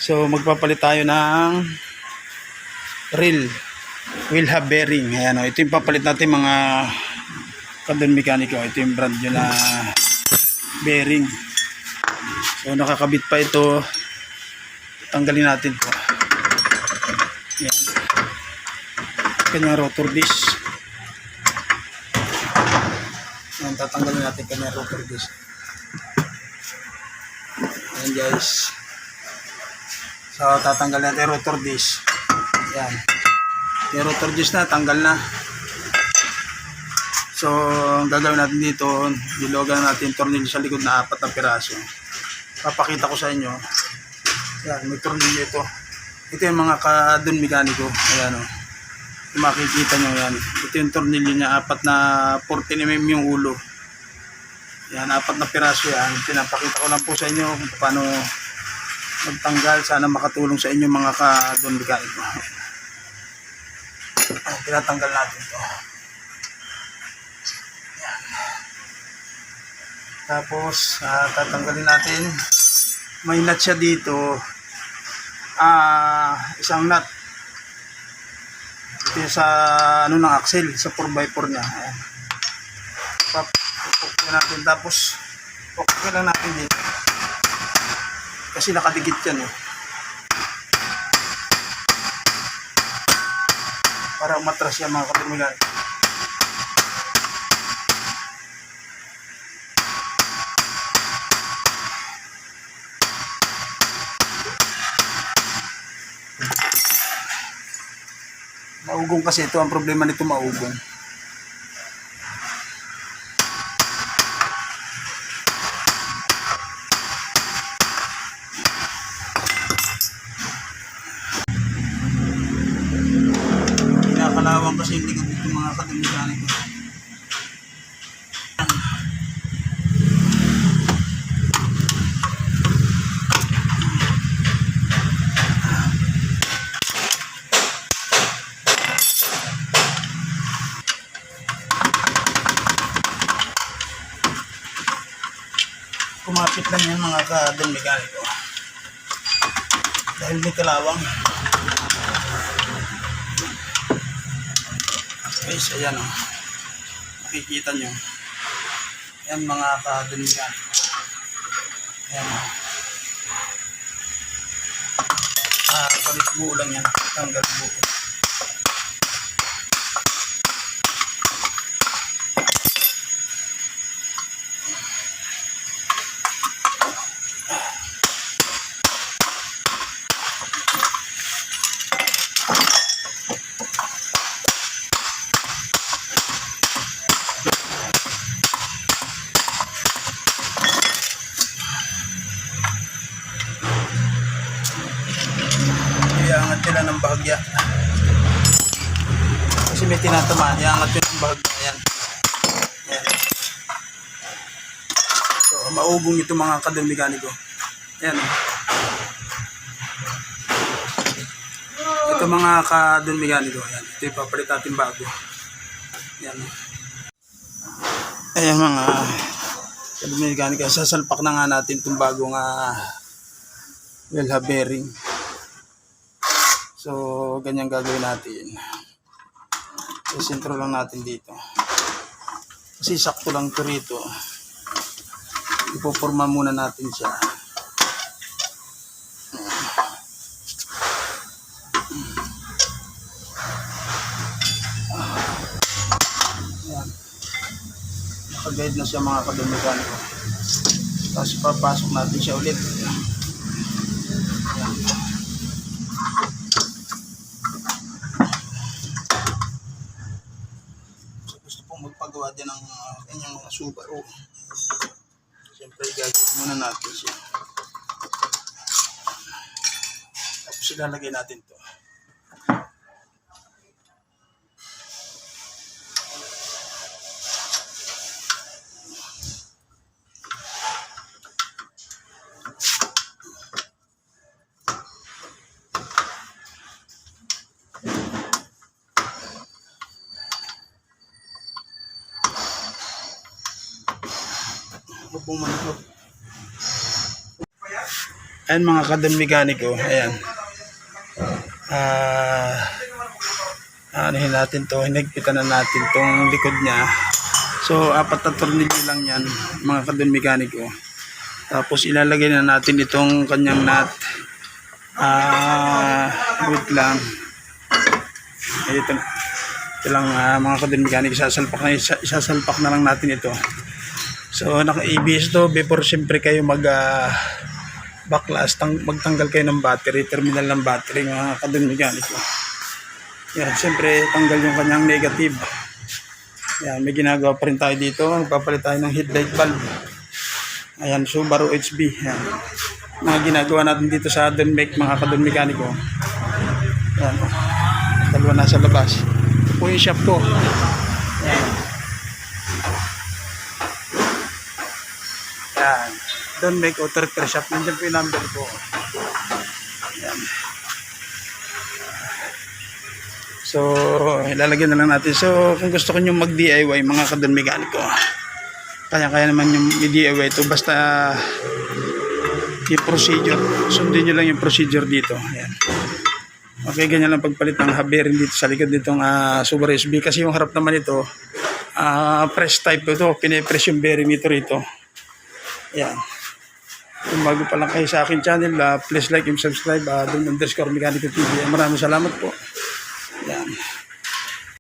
So magpapalit tayo ng wheel hub bearing. Ayan, ito yung papalit natin mga kadon mekaniko. Ito yung brand nyo na bearing. So nakakabit pa ito. Tanggalin natin to. Ayan. Kanyang rotor disc. Ayan, tatanggalin natin kanyang rotor disc. Ayan guys. So tatanggalin natin rotor disc. Ayan. Yung rotor disc na, tanggal na. So ang gagawin natin dito, dilogan natin tornilyo sa likod na 4 na piraso. Papakita ko sa inyo. Ayan, may tornilyo ito. Ito yung mga kadon mekaniko. Ayan o. Makikita nyo yan. Ito yung tornilyo niya, 4 na 14 mm yung ulo. Yan, 4 na piraso yan. Pinapakita ko lang po sa inyo kung paano magtanggal. Sana makatulong sa inyo mga kadon mekaniko. Tinatanggal natin ito. Yan. Tapos tatanggalin natin. May nut siya dito. Isang nut. Ito sa ano ng axle, sa 4x4 niya. Ayan. Pupukyan natin, tapos pupukyan lang natin dito. Kasi nakadikit yan eh. Para umatras yan mga katumigan. Maugong kasi ito, ang problema nito maugong. Kinakalawang kasi yung likod dito mga kadamihan ito. Kumapit lang yan mga kadon mekaniko dahil may kalawang. Guys, ayan o, makikita nyo yan mga kadon mekaniko. Ayan o, palit buo lang yan, tanggal buo. Iangat nila ng bahagya kasi may tinatamaan. Iangat nila ng bahagya. Ayan. Ayan. So maugong ito mga kadon mekaniko. Ayan. Ito mga kadon mekaniko. Ayan. Ito yung papalit natin bago. Ayan. Ayan mga kadon mekaniko. Sasalpak na nga natin itong bagong wheel hub bearing. So, ganyan gagawin natin. Isentro lang natin dito. Kasi sakto lang ito rito. Ipoporma muna natin siya. Ayan. Nakaguide na siya mga kadon mekaniko. Tapos papasok natin siya ulit. Ayan. Magpagawa din ng kanyang mga Subaru. Siyempre gagawin muna natin siya. Tapos ilalagay natin to. Huwag mong manahog. Ayan mga kadon mekaniko. Ayan. Anuhin natin to. Hinagpitan na natin tong likod niya. So, 4 na tornilyo lang yan mga kadon mekaniko. Tapos ilalagay na natin itong kanyang nut. Wait lang. Ito lang mga kadon mekaniko. Isasalpak na lang natin ito. So, naka-ABS to before siyempre kayo baklas, magtanggal kayo ng battery, terminal ng battery mga kadon mekaniko. Yan, siyempre tanggal yung kanyang negative. Yan, may ginagawa pa rin tayo dito. Magpapalit tayo ng headlight bulb. Ayan, Subaru HB. Yan. Mga ginagawa natin dito sa Donmec mga kadon mekaniko. Yan. Dalawa nasa labas. Ito po yung shop ko. Yan. Yan. Donmec Auto Repair Shop. Nandiyan po yung number ko. Yan. So, ilalagyan na lang natin. So, kung gusto ko nyo mag-DIY mga kadon mekaniko, kaya naman yung DIY ito. Basta yung procedure. Sundin nyo lang yung procedure dito. Ayan. Okay, ganyan lang pagpalit ng bearing dito sa likod nitong Subaru SB. Kasi yung harap naman ito, press type ito. Pinipress yung bearing nito rito. Ayan. Kung bago pa lang kayo sa akin channel, please like and subscribe. Don_Mekaniko TV. Maraming salamat po.